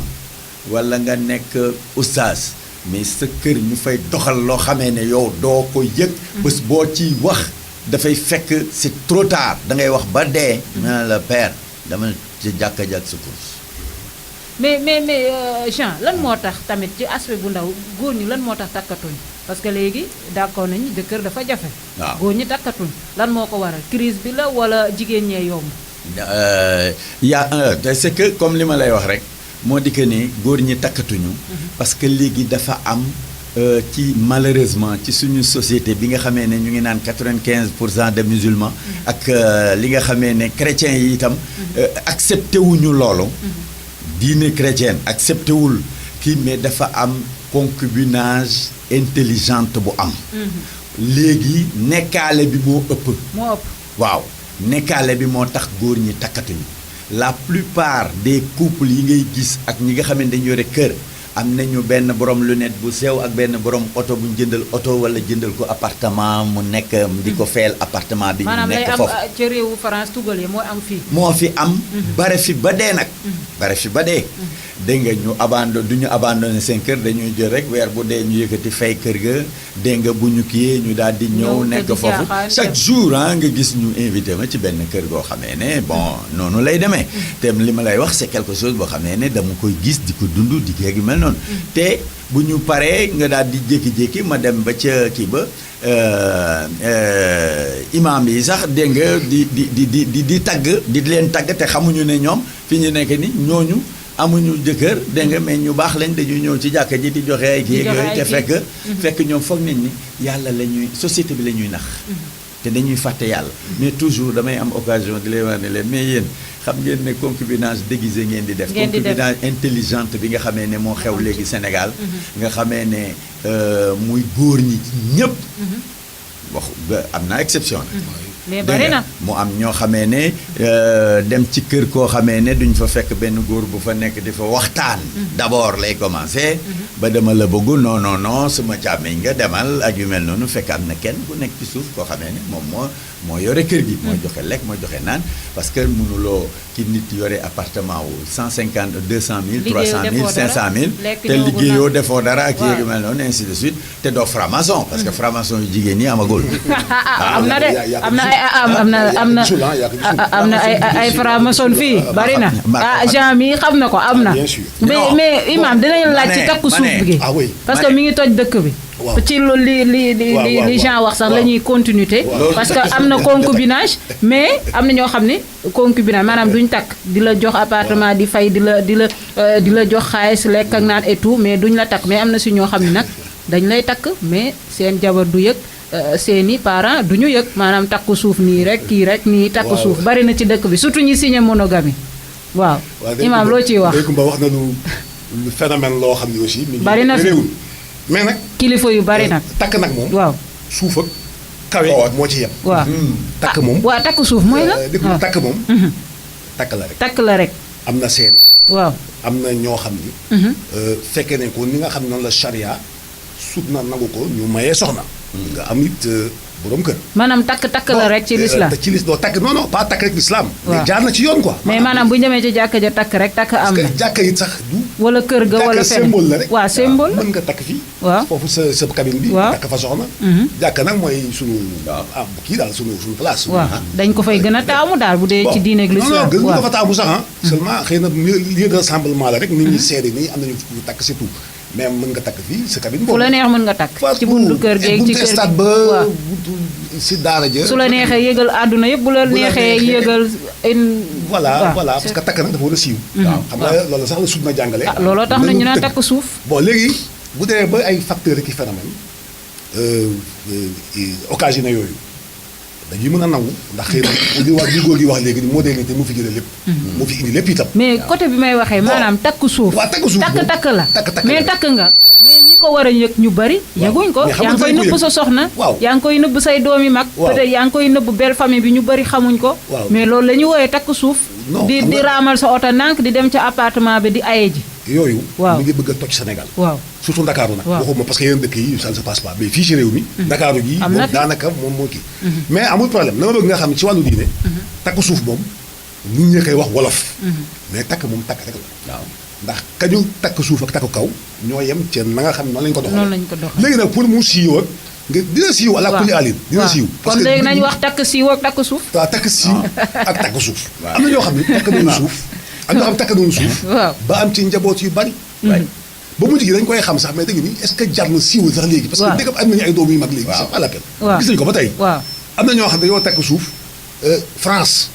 wala nga nekk oustaz mais sa kër ñu fay doxal loo xamee ne yow doo ko yëg bés boo ci wax dafay fekk c'est trop tard da ngay wax ba dee na la père dama ci jàkka jàkk sa course mais Jean lan moo tax tamit ci aspect bu ndaw góor ñi lan moo tax takkatuñ parce que léegi d'accord nañu jëkkër dafa jafe. waaw góor ñi takkatuñ lan moo ko waral crise bi la wala jigéen ñee yomb. c'est que comme li ma lay wax rek moo di que ni góor ñi takkatuñu. parce que léegi dafa am ci malheureusement ci suñu société bi nga xamee ne ñu ngi naan 95% de musulmans. ak li nga xamee ne chrétiens yi itam. accepté wuñu loolu. diine chrétienne accepté wul kii mais dafa am concubinage intelligente bu am. léegi nekkaale bi moo ëpp. waaw nekkaale bi moo tax góor ñi takkatuñu la plupart des couples yi ngay gis ak ñi nga xam ne dañu yore kër am nañu benn borom lunette bu sew ak benn borom oto bu ñu jëndal oto wala jëndal ko appartement mu nekk di ko feel appartement bi. ñu nekk foofu maanaam ci réewu France tugal yi moo am fii. moo fi am. bare fi ba dee nag. bare fi ba dee. dégg nga ñu du ñu abandonné seen kër dañuy jël rek weer bu dee ñu yëkkati fay kër ga dégg nga bu ñu kiyee ñu daal di ñëw nekk foofu chaque jour nga gis ñu invité ma ci benn kër goo xamee ne bon noonu lay demee te li ma lay wax c'est quelque chose boo xamee ne dama koy gis di ko dund di géegi mel noonu te bu ñu paree nga daal di jékki-jékki ma dem ba ca kii ba imaam yi sax dégg nga di tagg di leen tagg te xamuñu ne ñoom fi ñu nekk ni ñooñu amuñu jëkkër dégg nga mais ñu baax lañ dañuy ñëw ci jàkka ji di joxe ay kii yooyu te fekk ñoom foog nañ ni yàlla la ñuy société bi la ñuy nax te dañuy fàtte yàlla mais toujours damay am occasion di leen wax ne leen mais yéen xam ngeen ne concubinage déguisé ngeen di def concubinage intelligente bi nga xamee ne moo xew léegi Sénégal nga xamee ne muy góor ñi ñëpp wax am na exception mais bari na mu am ñoo xamee ne dem ci kër koo xamee ne duñ fa fekk benn góor bu fa nekk di fa waxtaan d'abord lay commencer ba dama la bëggu non sama càmmiñ nga demal ak yu mel noonu fekk am na kenn ku nekk ci suuf koo xamee ne moom moo yore kër gi mooy joxe lekk mooy joxe naan parce que mënuloo ki nit yore appartement wu 150 200 000 300 000 500 000 te liggéeyoo defoo dara ak yu mel noonu ainsi de suite te doo franc-maçon parce que franc-maçon yu jigéen ñi amagul am na de am na ay franc-maçon fii bari na Jean mi xam na ko am na mais imam dinañu laaj ci takku suuf gi parce que mi ngi toj dëkk bi ci li Jean wax sax la ñuy continuité parce que am na concubinage mais am na ñoo xam ne concubinage maanaam duñ takk di la jox appartement di fay di la jox xaalis lekk ak naan et tout mais duñ la takk mais am na si ñoo xam ne nag dañ lay takk mais seen jabar du yëg seeni parents du ñu yëg maanaam takku suuf nii rek kii rek nii takku suuf bari na ci dëkk bi surtout ñi signé monogamie waaw imaam loo ciy wax Kumba wax na lu phénomène loo xam ne aussi bari na fi mais nag kilifa yu bari nag takk nag moom waaw suuf ak kawe moo ci yem waaw takk moom waaw takk suuf mooy la takk moom takk la rek am na seede waaw am na ñoo xam ni fekkee nañ ko ni nga xam ne noonu la charia sut na nangu ko ñu mayee soxna nga am it borom kër maanaam takk la rek ci l'islam ci l'islam takk non pas takk rek l'islam mais jaar na ci yoon quoi mais maanaam bu ñu demee ci jàkka ja takk rek takk am na jàkka it sax du wala kër ga wala fenn symbole la rek waaw symbole mën nga takk fii waaw foofu sa cabine bi takk fa soxna jàkka nag mooy sunu kii daal sunu place waaw dañ ko fay gën a taamu daal bu dee ci diine ak l'islam gën nga ko fa taamu sax seulement xëy na lieu de rassemblement la rek nit ñi seede nii am nañu fu takk c'est tout mais mën nga takk fii sa cabine boobu fu la neex mën nga takk ci buntu kër geeg ci kër stade ba si daara ja su la neexee yëgal àdduna yëpp bu la neexee yëgal voilà parce que takk nag dafa war a siiw waaw xam nga loolu sax la sut na jàngale looloo tax na ñu naan takk suuf bon léegi bu demee ba ay facteurs ak i phénomène occasionné yooyu dañuy mën a nangu ndax xëy na li wax li góor gi wax léegi ni modernité mu fi jëlee lépp. mu fi indi lépp itam. mais côté bi may waxee maanaam takk suuf. waaw takk suuf takk la. takk mais takk nga. mais ñi ko war a yëg ñu bari. yëguñ ko yaa ngi koy nëbb sa soxna. waaw yaa ngi koy nëbb say doomi mag. peut-être yaa ngi koy nëbb belle famille bi ñu bari xamuñ ko. mais loolu la ñu wooyee takk suuf. di raamal sa oto nànk di dem ca appartement bi di aye ji. yooyu. waaw mi ngi bëgg a toj Sénégal. waaw surtout Ndakaaru nag. waaw waxuma parce que yeneen dëkk yi ça ne se passe pas mais fii ci réew mi. Ndakaaru gi moom daanaka moom moo kii. mais amul problème na ma bëgg nga xam ne ci wàllu diine. takk suuf moom nit ñi koy wax wolof. mais takk moom takk rek la. waaw ndax kañu takk suuf ak takk kaw ñoo yem ci na nga xam ne noonu lañu ko doxalee. noonu lañu ko doxalee léegi nag pour mu siiw ak nga dina siiw ala kulli alin. dina siiw parce que kon léegi nañu wax takk siiw ak takk suuf. waaw takk siiw ak takk suuf. am na ñoo xam ne takk nañu suuf. am na ñoo xam ne takk nañu suuf. ba am ci njaboot yu bari. ba mujj gi dañ koy xam sax mais dëgg ni est-ce que jar na siiwal sax léegi. parce que dëgg am nañu ay doom yu mag léegi. c'est pas la peine. gis nañu ko ba tey. am na ñoo xam ne dañoo takk suuf France.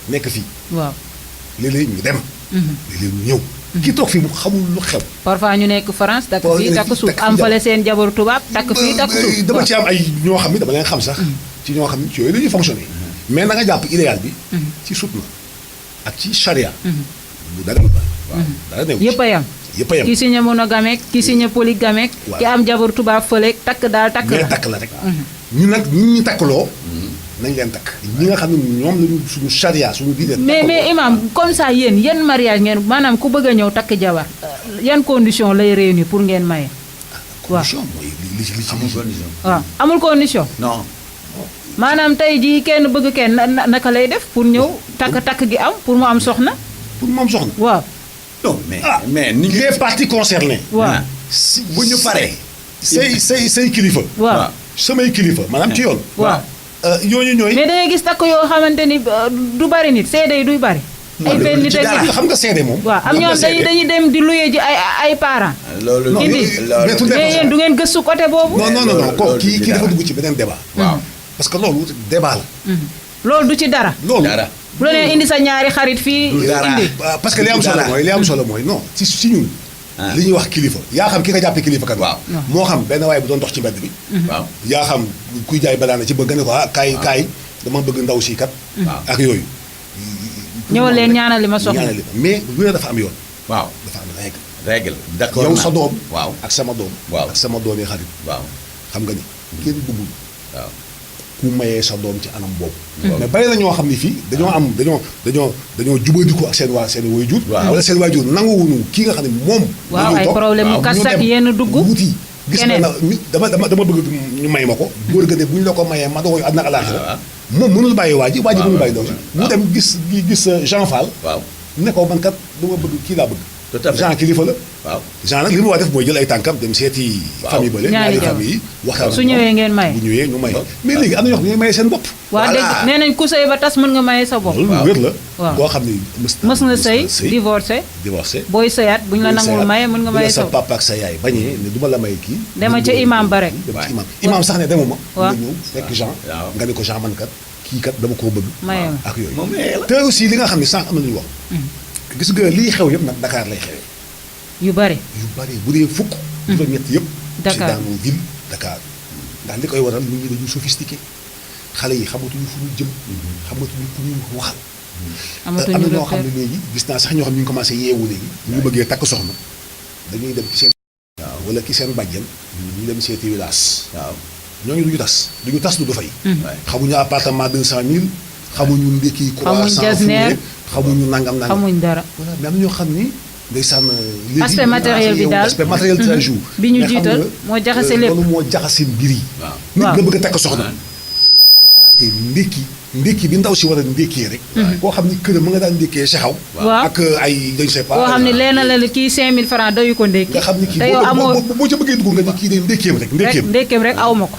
nekk fii. waaw léeg-léeg ñu dem. léeg-léeg ñu ñëw. ki toog fii mu xamul lu xew. parfois ñu nekk France takk fii takk suuf am fale seen jabaru tubaab takk fii takk suuf. dama ci am ay ñoo xam ne dama leen xam sax. ci ñoo xam ne ci yooyu la ñuy fonctionner. mais na nga jàpp idéal bi. ci sunna ak ci charia. bu dagal ba. waaw dara néew ci yëpp a yam. yëpp a yam ki signé monogamique ki signé polygamique. ki am jabaru tubaab fële takk daal takk la. mais takk la rek. ñu nag ñi ñu takkaloo. nañ leen takk ñi nga xam ne ñoom lañu suñu charia suñu diine. mais imam comme ça yéen mariage ngeen maanaam ku bëgg a ñëw takk jabar yan condition lay réunir pour ngeen maye. condition mooy li ci amul condition. waaw amul condition. non. maanaam tey jii kenn bëgg kenn naka lay def pour ñëw takk gi am pour mu am soxna. pour mu am soxna. waaw. non mais ni les parties concernées. waaw si bu ñu paree. say kilifa. waaw samay kilifa maanaam ci yoon. waaw. yooyu ñooy. mais da ngay gis takk yoo xamante ni du bari nit seede yi duy bari. ay benn nit ak xam nga seede moom. waaw am ñoom dañuy dem di luye ji ay parents. loolu indi mais yéen du ngeen gëstu côté boobu. non ko kii dafa dugg ci beneen débat. waaw parce que loolu débat la. loolu du ci dara. loolu dara. bu la nee indi sa ñaari xarit fii. indi parce que li am solo mooy non si ñun. li ñuy wax kilifa yaa xam ki nga jàppee kilifa kan. waaw moo xam benn waaye bu doon dox ci mbedd bi. waaw yaa xam kuy jaay banaana ci bëgg ne ko kaay dama bëgg ndaw si kat. ak yooyu. ñëwal leen ñaanal li ma soxla mais lu ne dafa am yoon. waaw dafa am règle d'accord yow sa doom. waaw ak sama doom. waaw ak sama doom yi xarit. waaw xam nga ni kenn bëggul. waaw ku mayee sa doom ci anam boobu. mais bari na ñoo xam ni fii dañoo jubadiku ak seen waajur. wala seen waajur nanguwuñu kii nga xam ne moom. waaw ay problème mu kas ak yenn dugg. wuti gis nga dama bëgg ñu may ma ko. góor ga ne bu ñu la ko mayee ma doon àddina ak àllaaxira moom mënul bàyyi waa ji mënul bàyyi ndaw si. mu dem gis Jean Fall. waaw ne ko man kat dama bëgg kii laa bëgg. tout à fait Jean kilifa la. waaw Jean nag li mu war a def mooy jël ay tànkam dem seeti. famille bële ñaari famille yi waxtaan su ñëwee ngeen maye. bu ñëwee ñu maye mais léegi am na ñoo xam ne ñooy maye seen bopp. waaw dégg nee nañ ku sëy ba tas mën nga maye sa bopp. loolu wér la. waaw boo xam ne mës nga sëy divorcé. booy sëyaat bu ñu la nangul maye mën nga maye sa bopp. sa papa ak sa yaay bañee ne du ma la maye kii. dema ca imam ba rek. dem ci imam sax ne demuma. waaw nga ñëw fekk Jean. nga ne ko Jean man kat kii kat dama koo bëgg. maye ma ak yooyu te aussi li nga xam ne sànq am na lu ñu wax. gis nga lii xew yëpp nag Dakar lay xewee. yu bari bu dee fukk. juróom-ñett yëpp. Dakar ci daanu ville Dakar. ndax li koy waral nit ñi dañu sophistiqué xale yi xamatuñu fu ñu jëm. xamatuñu fu ñu waxal. am na ñoo xam ne léegi gis naa sax ñoo xam ne ñu ngi commencé yeewu léegi. bu ñu bëggee takk soxna dañuy dem ci seen. waaw wala ki seen bàjjen. ñu dem seeti wilaas. waaw ñooñu duñu tas du fay. xamuñu appartement 200000. xamuñu ndekki croissant xamuñu nangam. xamuñ dara. voilà mais am na ñoo xam ni. ndeysaan léegi aspect matériel bi daal aspect matériel de jour. bi ñu jiital moo jaxase lépp loolu moo jaxase mbir yi. waaw nit nga bëgg a takk soxna. bu xalaatee ndékki bi ndaw si war a ndékkee rek. koo xam ni këram mu nga daan ndékkee saxaw. waaw ak ay je ne sais pas. koo xam ne leen na la kii 5000 francs doyu ko ndékki. nga xam ni kii te yow amoo boo ca bëggee dugg nga ni kii de ndékkeem rek. ndékkeem rek aw ma ko.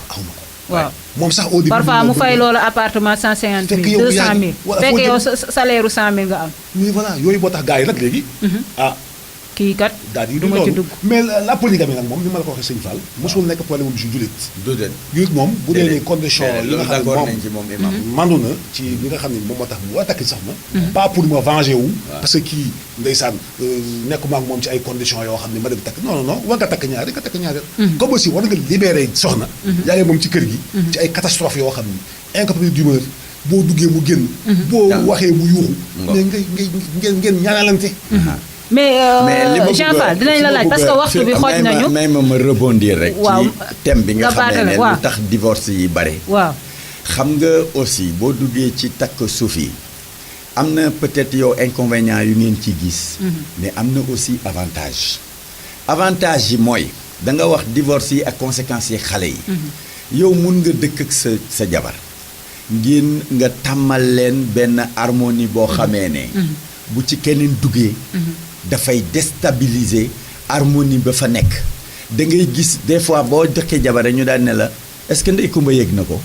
waaw moom sax au début parfois mu fay loolu appartement 150 000 200 000 fekk yow salaire 100 000 nga am. mais voilà yooyu boo tax gars yi nag léegi. kii kat daal di du ma ci dugg. mais la polygamie nag moom ni ma la ko waxee sëñ Fall mosul nekk problème mu si jullit moom bu dee ne condition yi nga xam ne moom mandu na ci li nga xam ne moom moo tax mu war a takk soxna pas pour ma venger wu parce que kii ndeysaan nekkuma ak moom ci ay conditions yoo xam ne ma dem takk non war nga takk ñaari nga takk ñaari comme aussi war nga libérer soxna yaa ngi moom ci kër gi ci ay catastrophe yoo xam ne incompatibilité d'humeur boo duggee mu génn boo waxee mu yuuxu mais ngeen ñaanalante mais Jean Fall dinañ la laaj parce que waxtu bi xooj nañu may ma rebondir rek ci thème bi nga xamee ne lu tax divorce yi bare waaw xam nga aussi boo duggee ci takk suuf yi am na peut-être yow inconvénient yu ngeen ci gis mais am na aussi avantage yi mooy da nga wax divorce yi ak conséquences yi xale yi yow mun nga dëkk ak sa jabar ngeen nga tàmmal leen benn harmonie boo xamee ne bu ci keneen duggee dafay déstabiliser harmonie ba fa nekk da ngay gis des fois boo joxee jabar ñu daan ne la est-ce que Ndeye Coumba yëg na ko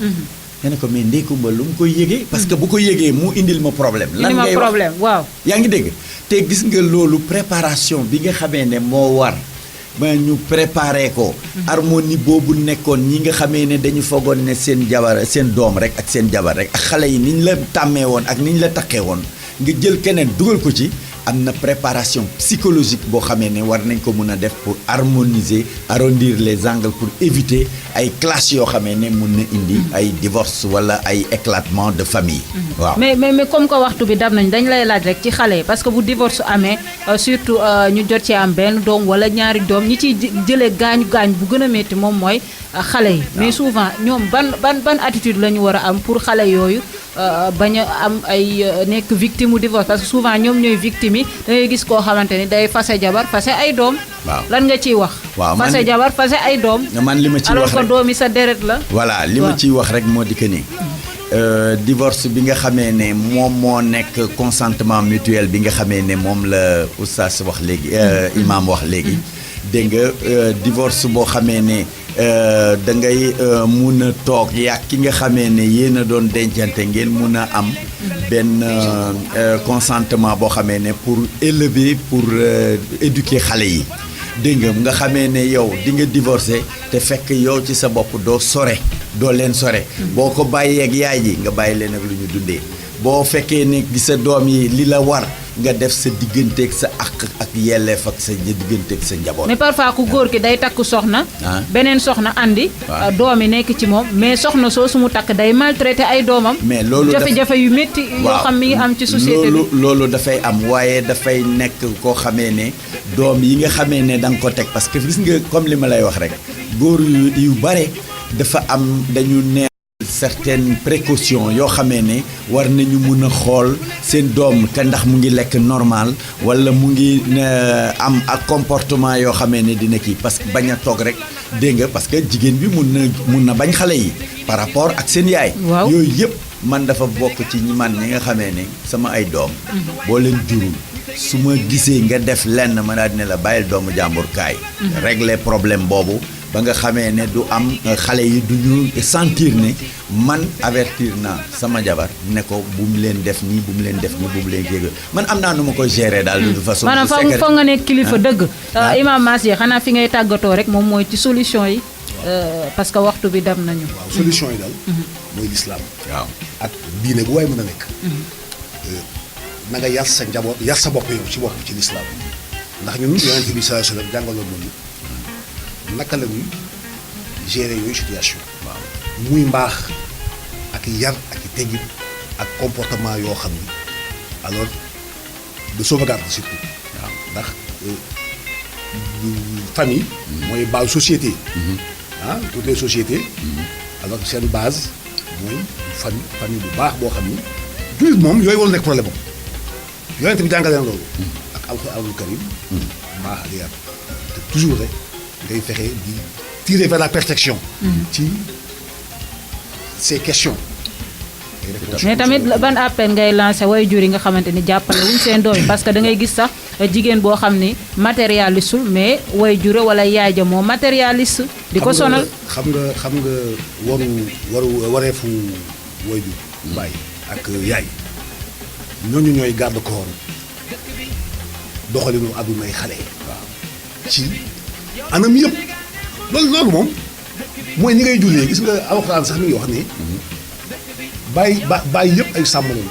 nga ne ko mais Ndeye Coumba lu mu koy yëgee parce que bu ko yëgee mu indil ma problème lan ngay wax waaw yaa ngi dégg te gis nga loolu préparation bi nga xamee ne moo war ba ñu préparé ko harmonie boobu nekkoon ñi nga xamee ne dañu foogoon ne seen jabar seen doom rek ak seen jabar rek ak xale yi ni ñu la tàmmee woon ak ni ñu la taqee woon nga jël keneen dugal ko ci am na préparation psychologique boo xamee ne war nañ ko mën a def pour harmoniser arrondir les angles pour éviter ay clash yoo xamee ne mun na indi ay divorce wala ay éclatement de famille waaw mais comme que waxtu bi dab nañ dañ lay laaj rek ci xale yi parce que bu divorce amee surtout ñu jot ci am benn doom wala ñaari doom ñi ciy jëlee gaañu bu gën a métti moom mooy xale yi mais souvent ñoom ban attitude la ñu war a am pour xale yooyu bañ a am ay nekk victime mu divorce parce que souvent ñoom ñooy victime yi da ngay gis koo xamante ni day fase jabar fase ay doom waaw lan nga ciy wax fase jabar fase ay doom man li ma ciy wax alors que doom yi sa deret la voilà li ma ciy wax rek moo di que ni divorce bi nga xamee ne moom moo nekk consentement mutuel bi nga xamee ne moom la oustaz wax léegi imam wax léegi dégg nga divorce boo xamee ne da ngay mun a toog yaa ki nga xamee ne yéen a doon dencante ngeen mun a am benn consentement boo xamee ne pour élever pour éduquer xale yi dégg nga xamee ne yow di nga divorcé te fekk yow ci sa bopp doo leen sore boo ko bàyyee ak yaay ji nga bàyyi leen ak lu ñu dundee boo fekkee ne sa doom yi li la war nga def sa digganteeg sa ak yelleef ak sa digganteeg sa njaboot. mais parfois ku góor ki day takk soxna. beneen soxna andi. doom yi nekk ci moom mais soxna soo su mu takk day maltraité ay doomam. mais loolu jafe-jafe yu métti. yoo xam mi ngi am ci société bi loolu dafay am waaye dafay nekk koo xamee ne doom yi nga xamee ne da nga ko teg parce que gis nga comme li ma lay wax rek góor yu bare dafa am dañu ne. certaines précautions yoo xamee ne war nañu mun a xool seen doom ka ndax mu ngi lekk normal wala mu ngi am ak comportement yoo xamee ne dina kii parce que bañ a toog rek dégg nga parce que jigéen bi mun na bañ xale yi par rapport ak seen yaay. yooyu yëpp man dafa bokk ci ñi nga xamee ne sama ay doom. boo leen jurul su ma gisee nga def lenn ma daal dina la bàyyil doomu jàmbur kaay. régler problème boobu. ba nga xamee ne du am xale yi du ñu sentir ne man avertir naa sama jabar ne ko bu mu leen def nii bu mu leen def nii bu mu leen jégal man am naa nu ma koy gérer daal de toute façon. maanaam foog nga nekk kilifa dëgg. Imam Mass xanaa fi ngay tàggatoo rek moom mooy ci solution yi parce que waxtu bi dem nañu. waaw solution yi daal. mooy lislaam. waaw ak diine bu waay mën a nekk. na nga yar sa njaboot yar sa bopp yow ci bopp ci lislaam ndax ñun Yonent bi sallallahu alayhi wa sallam jàngaloon nañu naka la ñuy gérer yooyu situation. waaw muy mbaax ak yar ak i teggin ak comportement yoo xam ni alors de sauvegarde surtout. waaw ndax famille. mooy base société. toutes les sociétés. alors seen base mooy famille bu baax boo xam ni jullit moom yooyu wala nekk problème am yonent bi jàngaleen loolu. ak alxuraanul karim. mbaax ak yar te toujours rek. ngay fexe di tirer vers la perfection. ci ces questions. mais tamit ban appel ngay lancé waajur yi nga xamante ni jàppale wuñ seen doom yi parce que da ngay gis sax jigéen boo xam ni matérialiste mais waajur wala yaay ja moo matérialiste. di ko sonal xam nga wareefu waajur. baay ak yaay ñooñu ñooy garde corps doxalinu àddunay xale. waaw ci anam yëpp loolu moom mooy ni ngay jullee gis nga alxuraan sax mi ngi wax ni. bàyyi yëpp ay sàmm lañu.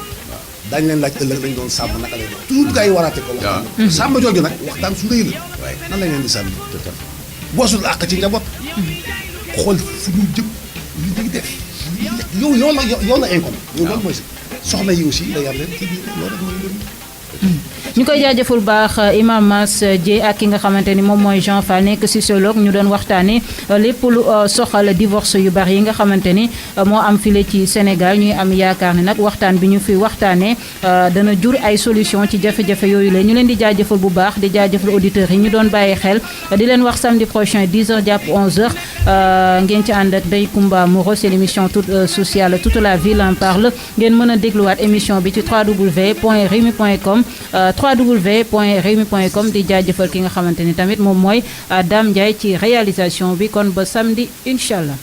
daañu leen laaj ëllëg dañu doon sàmm naka lay dox. toujours gars yi waraate ko. waaw sàmm jooju nag waxtaan su rëy la. nan lañ leen di sàmm. boosul àq ci njaboot. xool fu ñu jëm li ñuy def yow la income. yow loolu mooy soxna yi aussi la yar leen ci biir loolu rek mooy mbir mi. ñu koy jaajëful baax Imam Mass Dieye ak ki nga xamante ni moom mooy Jean Fall nekk sociologue ñu doon waxtaanee lépp lu soxal divorce yu bari yi nga xamante ni moo am file ci Sénégal ñuy am yaakaar ne nag waxtaan bi ñu fi waxtaanee dana jur ay solution ci jafe-jafe yooyu la ñu leen di jaajëfal bu baax di jaajëfal auditeurs yi ñu doon bàyyi xel di leen wax samedi prochain 10h jàpp 11h ngeen ci ànd ak Ndeye Comba Moreau c'est l'émission toute sociale toute la ville en parle ngeen mën a dégluwaat émission bi ci www.rewmi.com www.rewmi.com di jaajëfal ki nga xamante ni tamit moom mooy Dame Ndiaye ci réalisation bi kon ba samedi incha allah.